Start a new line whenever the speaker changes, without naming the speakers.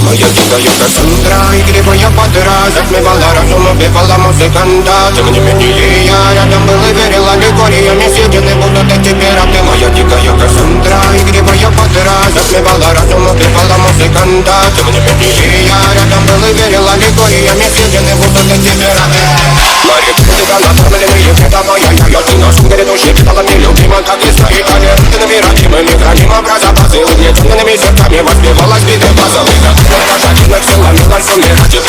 Моя дикая Кассандра, игривая подра, затмевала разум, убивала музыканта. Тем не менее я рядом был и верил аллегориями, съедены будут эти пираты. Моя дикая Кассандра, игривая подра, затмевала разум, убивала музыканта. Тем не менее я рядом был и верил аллегориями, съедены будут эти пираты. Марик, тебя накормленные, это моя я ты на сумке души, питала мне любима, как и свои талентными родимыми, храним образа базы, угнетенными сердцами, воспевалась биты базовых. Рожденных силами, ларсами, ради